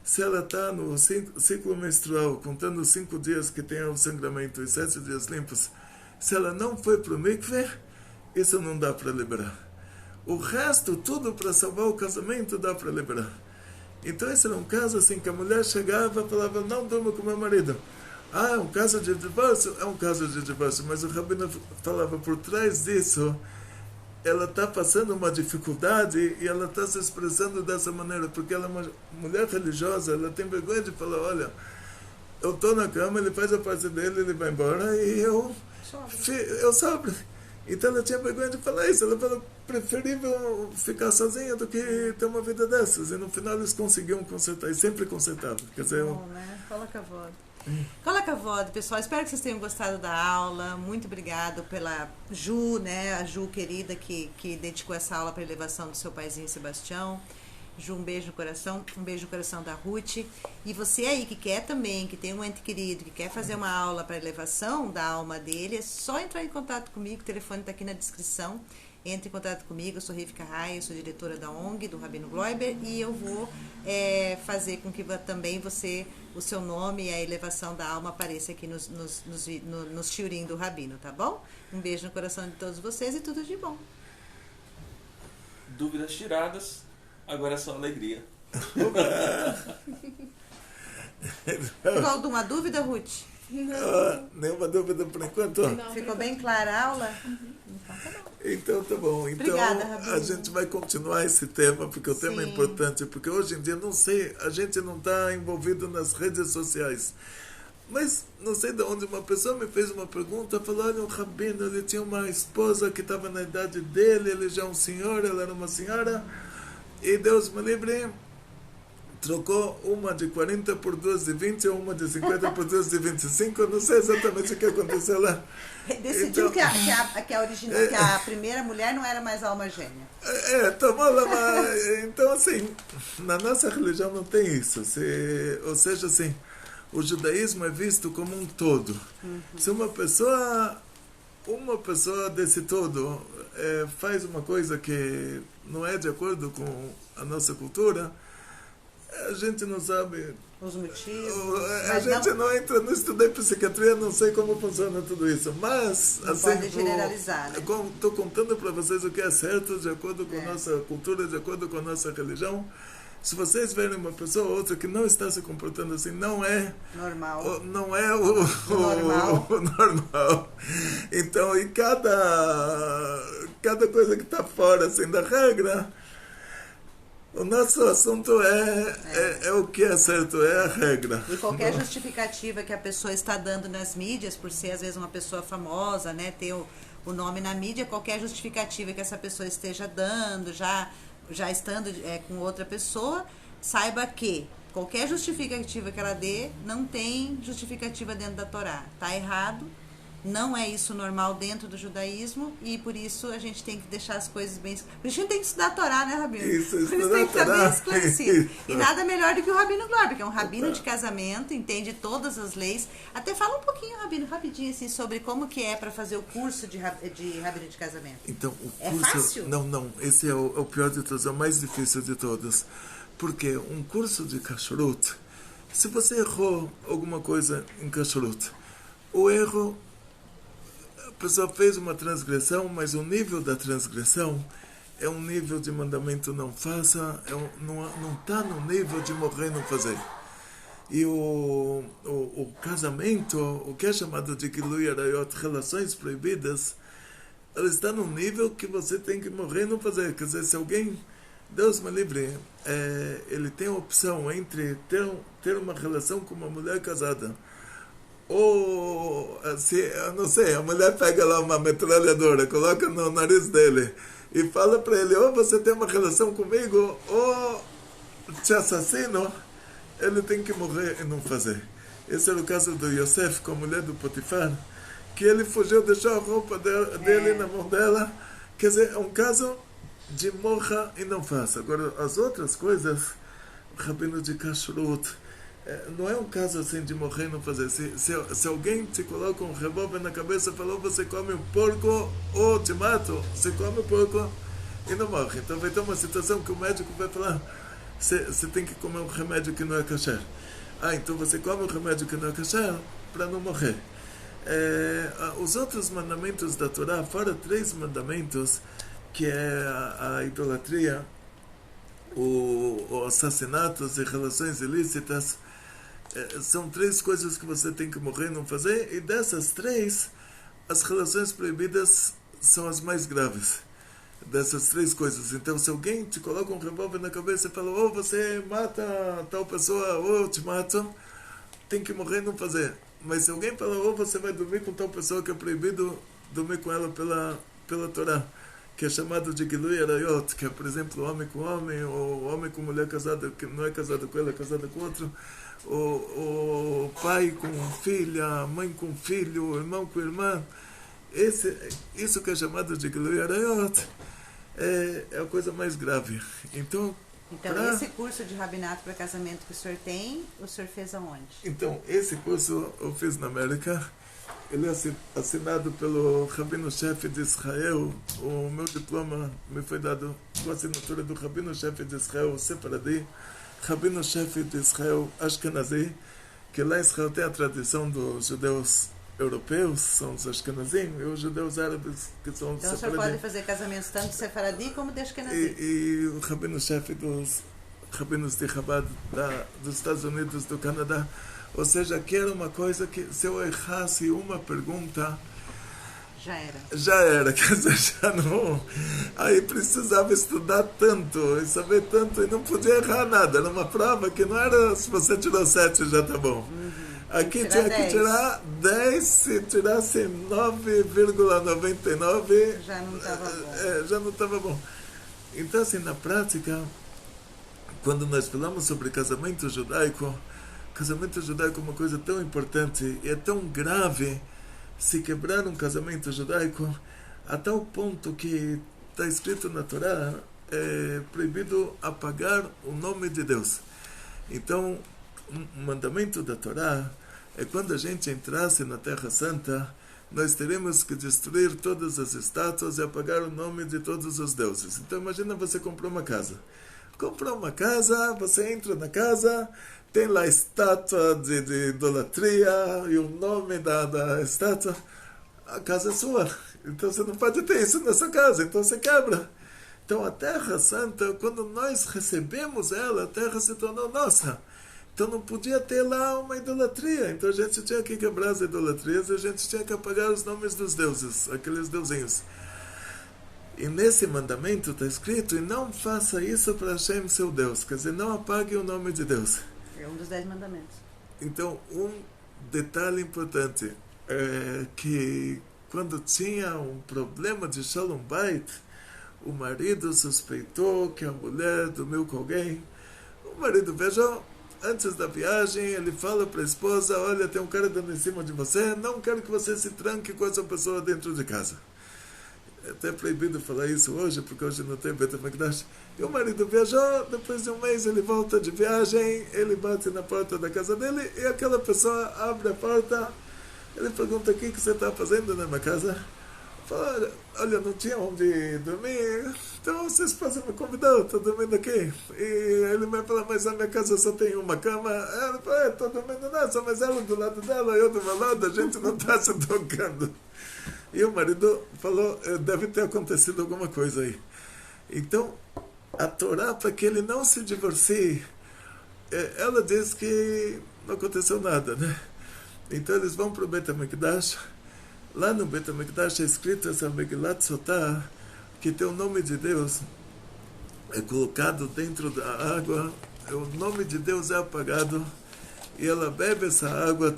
Se ela está no ciclo menstrual, contando os 5 dias que tem o sangramento e 7 dias limpos, se ela não foi para o mikveh, isso não dá para liberar. O resto, tudo para salvar o casamento, dá para liberar. Então esse era um caso assim que a mulher chegava e falava, não durmo com meu marido. Ah, é um caso de divórcio? É um caso de divórcio, mas o rabino falava, por trás disso, ela está passando uma dificuldade e ela está se expressando dessa maneira, porque ela é uma mulher religiosa, ela tem vergonha de falar, olha, eu estou na cama, ele faz a parte dele, ele vai embora e eu sobro. Então ela tinha vergonha de falar isso, ela falou, preferível ficar sozinha do que ter uma vida dessas. E no final eles conseguiam consertar, e sempre consertavam. Quer dizer, bom, né? Cola cavod, pessoal. Espero que vocês tenham gostado da aula. Muito obrigado pela Ju, né? A Ju querida que dedicou essa aula para a elevação do seu paizinho Sebastião. Ju, um beijo no coração, um beijo no coração da Ruth. E você aí que quer também, que tem um ente querido, que quer fazer uma aula para elevação da alma dele, é só entrar em contato comigo, o telefone está aqui na descrição. Entre em contato comigo, eu sou Rivka Rai, eu sou diretora da ONG, do Rabino Gloiber, e eu vou fazer com que também o seu nome e a elevação da alma apareça aqui nos shiurim do Rabino, tá bom? Um beijo no coração de todos vocês e tudo de bom. Dúvidas tiradas, agora é só alegria. Ficou alguma dúvida, Ruth? Nenhuma dúvida por enquanto? Não, ficou bem clara a aula? Então tá bom. Então obrigada, Rabino. A gente vai continuar esse tema, porque o tema é importante, porque hoje em dia, não sei, a gente não está envolvido nas redes sociais. Mas não sei de onde uma pessoa me fez uma pergunta, falou, olha, o Rabino, ele tinha uma esposa que estava na idade dele, ele já é um senhor, ela era uma senhora, e Deus me livre, trocou uma de 40 por duas de 20 ou uma de 50 por duas de 25, eu não sei exatamente o que aconteceu lá. Decidiu então, que a primeira mulher não era mais alma gêmea. Tomou lá, então assim, na nossa religião não tem isso, ou seja, assim, o judaísmo é visto como um todo. Se uma pessoa desse todo faz uma coisa que não é de acordo com a nossa cultura, a gente não sabe os motivos. A gente não entra, não estudei psiquiatria, não sei como funciona tudo isso. Mas, não assim, pode generalizar, né? Estou contando para vocês o que é certo, de acordo com a nossa cultura, de acordo com a nossa religião. Se vocês verem uma pessoa ou outra que não está se comportando assim, não é normal. Não é o normal. Então, e cada coisa que está fora assim, da regra, o nosso assunto é o que é certo, é a regra. E qualquer justificativa que a pessoa está dando nas mídias, por ser às vezes uma pessoa famosa, né, ter o nome na mídia, qualquer justificativa que essa pessoa esteja dando, já estando com outra pessoa, saiba que qualquer justificativa que ela dê, não tem justificativa dentro da Torá. Está errado. Não é isso normal dentro do judaísmo e por isso a gente tem que deixar as coisas bem... A gente tem que estudar a Torá, né, Rabino? Isso, por isso tem que estar bem esclarecido. E nada melhor do que o Rabino Gloiber, que é um rabino de casamento, entende todas as leis. Até fala um pouquinho, Rabino, rapidinho, assim, sobre como que é para fazer o curso de rabino de casamento. Então, o curso... É fácil? Não. Esse é o pior de todos, é o mais difícil de todos. Porque um curso de kashrut, se você errou alguma coisa em kashrut, o erro... A pessoa fez uma transgressão, mas o nível da transgressão é um nível de mandamento não faça, não está no nível de morrer e não fazer. E o casamento, o que é chamado de Gilui Arayot, relações proibidas, ela está no nível que você tem que morrer e não fazer. Quer dizer, se alguém, Deus me livre, ele tem a opção entre ter uma relação com uma mulher casada, ou, assim, eu não sei, a mulher pega lá uma metralhadora, coloca no nariz dele e fala para ele, ou você tem uma relação comigo, ou te assassino, ele tem que morrer e não fazer. Esse era o caso do Yosef com a mulher do Potifar, que ele fugiu, deixou a roupa dele na mão dela. Quer dizer, é um caso de morra e não faça. Agora, as outras coisas, o rabino de kashrut, não é um caso assim de morrer e não fazer. Se alguém te coloca um revólver na cabeça e falou, você come um porco ou te mato, você come o porco e não morre. Então vai ter uma situação que o médico vai falar, você tem que comer um remédio que não é kasher. Então você come um remédio que não é kasher para não morrer. Os outros mandamentos da Torá, fora 3 mandamentos, que é a idolatria, o assassinatos e relações ilícitas, são 3 coisas que você tem que morrer e não fazer, e dessas 3, as relações proibidas são as mais graves. Dessas 3 coisas. Então, se alguém te coloca um revólver na cabeça e fala, ou você mata tal pessoa, ou eu te mato, tem que morrer e não fazer. Mas se alguém fala, ou você vai dormir com tal pessoa, que é proibido dormir com ela pela Torá, que é chamado de Gilui Arayot, que é, por exemplo, homem com homem, ou homem com mulher casada, que não é casada com ela, é casada com outro, o pai com filha, mãe com filho, irmão com irmã. Isso que é chamado de Gilui Arayot é a coisa mais grave. Então, esse curso de rabinato para casamento que o senhor tem, o senhor fez aonde? Então, esse curso eu fiz na América. Ele é assinado pelo rabino-chefe de Israel. O meu diploma me foi dado com a assinatura do rabino-chefe de Israel, Sefaradi, rabino-chefe de Israel, Ashkenazi, que lá em Israel tem a tradição dos judeus europeus, são os Ashkenazim, e os judeus árabes, que são os Então, o senhor pode fazer casamentos tanto de Sefaradi como de Ashkenazi. E o rabino-chefe dos rabinos de Chabad dos Estados Unidos, do Canadá. Ou seja, que era uma coisa que, se eu errasse uma pergunta, já era, quer dizer, já não. Aí precisava estudar tanto e saber tanto, e não podia errar nada. Era uma prova que não era, se você tirou 7 já tá bom. Aqui tinha que tirar 10, se tirasse 9,99 já não estava bom. Já não estava bom. Então, assim, na prática, quando nós falamos sobre casamento judaico é uma coisa tão importante e é tão grave se quebrar um casamento judaico a tal ponto que está escrito na Torá, é proibido apagar o nome de Deus. Então, um mandamento da Torá é quando a gente entrasse na Terra Santa, nós teremos que destruir todas as estátuas e apagar o nome de todos os deuses. Então, imagina você comprou uma casa. Você entra na casa, tem lá a estátua de idolatria e o nome da estátua. A casa é sua. Então você não pode ter isso nessa casa. Então você quebra. Então a Terra Santa, quando nós recebemos ela, a terra se tornou nossa. Então não podia ter lá uma idolatria. Então a gente tinha que quebrar as idolatrias e a gente tinha que apagar os nomes dos deuses, aqueles deusinhos. E nesse mandamento está escrito, e não faça isso para Hashem, seu Deus. Quer dizer, não apague o nome de Deus. É um dos 10 mandamentos. Então, um detalhe importante é que quando tinha um problema de Shalom Bait, o marido suspeitou que a mulher dormiu com alguém. O marido viajou. Antes da viagem, ele fala para a esposa, olha, tem um cara dando em cima de você, não quero que você se tranque com essa pessoa dentro de casa. É até proibido falar isso hoje, porque hoje não tem Beit HaMikdash. E o marido viajou, depois de um mês ele volta de viagem, ele bate na porta da casa dele, e aquela pessoa abre a porta, ele pergunta, o que você está fazendo na minha casa? Fala, olha, não tinha onde dormir, então sua esposa me convidou, estou dormindo aqui. E ele me fala, mas a minha casa só tem uma cama. Ela fala, estou dormindo nessa, mas ela do lado dela, eu do meu lado, a gente não está se tocando. E o marido falou, deve ter acontecido alguma coisa aí. Então, a Torá, para que ele não se divorcie, ela diz que não aconteceu nada, né? Então eles vão para o Beit HaMikdash. Lá no Beit HaMikdash é escrito essa Megilat Sotah, que tem o nome de Deus, é colocado dentro da água, o nome de Deus é apagado, e ela bebe essa água,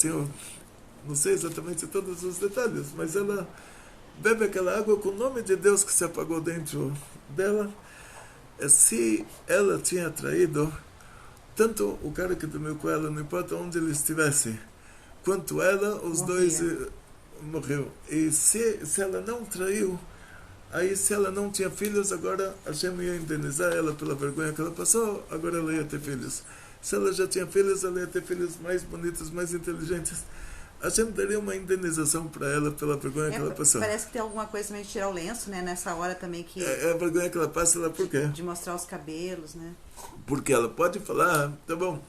não sei exatamente todos os detalhes, mas ela bebe aquela água com o nome de Deus que se apagou dentro dela. Se ela tinha traído, tanto o cara que dormiu com ela, não importa onde ele estivesse, quanto ela, os dois morreu. E se ela não traiu, aí se ela não tinha filhos, agora a Hashem ia indenizar ela pela vergonha que ela passou, agora ela ia ter filhos. Se ela já tinha filhos, ela ia ter filhos mais bonitos, mais inteligentes. A gente daria uma indenização para ela pela vergonha que ela passou. Parece que tem alguma coisa também de tirar o lenço, né? Nessa hora também que... É a vergonha que ela passa, ela por quê? De mostrar os cabelos, né? Porque ela pode falar, tá bom,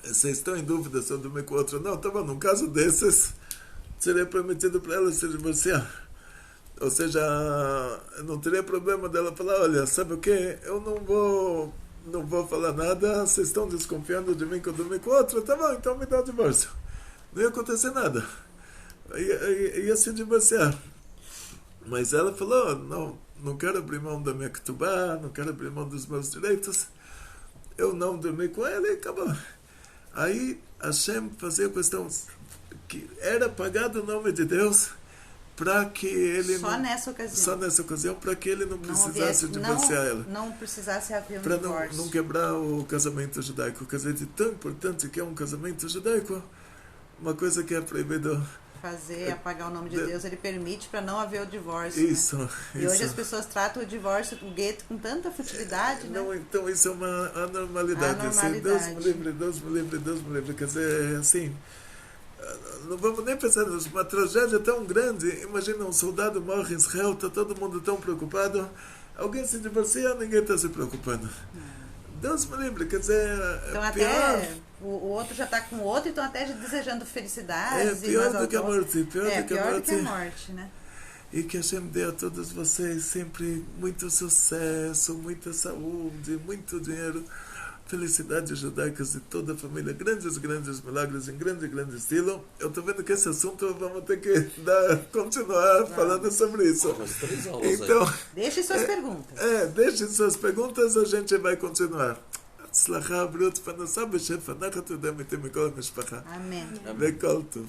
vocês estão em dúvida se eu dormir com outro? Não, tá bom, num caso desses, seria permitido para ela se divorciar. Ou seja, não teria problema dela falar, olha, sabe o quê? Eu não vou falar nada, vocês estão desconfiando de mim que eu dormi com outra, tá bom, então me dá o divórcio. Não ia acontecer nada. Ia se divorciar. Mas ela falou, não quero abrir mão da minha ketubá, não quero abrir mão dos meus direitos. Eu não dormi com ela e acabou. Aí Hashem fazia questão que era pagado o nome de Deus para que ele só nessa ocasião para que ele não precisasse divorciar ela, não precisasse haver um para divórcio, não quebrar o casamento judaico. O casamento é tão importante que é um casamento judaico, uma coisa que é proibido fazer, apagar o nome de Deus, ele permite para não haver o divórcio. Isso, né? E isso. hoje as pessoas tratam o divórcio, o gueto, com tanta futilidade, né? Não, então isso é uma anormalidade. Assim, Deus me livre, Deus me livre, Deus me livre. Quer dizer, assim, não vamos nem pensar nisso. Uma tragédia tão grande. Imagina, um soldado morre em Israel, está todo mundo tão preocupado. Alguém se divorcia, ninguém está se preocupando. Deus me livre, quer dizer, então é pior. Até o outro já está com o outro, então até desejando felicidade. É pior do que a morte. Pior do que a morte, né? E que Hashem dê a todos vocês sempre muito sucesso, muita saúde, muito dinheiro, felicidades judaicas de toda a família, grandes milagres em grande estilo. Eu estou vendo que esse assunto vamos ter que continuar falando sobre isso. Então, deixe suas perguntas. Deixe suas perguntas, a gente vai continuar. הצלחה, בריאות, פרנסה בשפע, נחת ודמת מכל המשפחה. אמן. וכל טוב.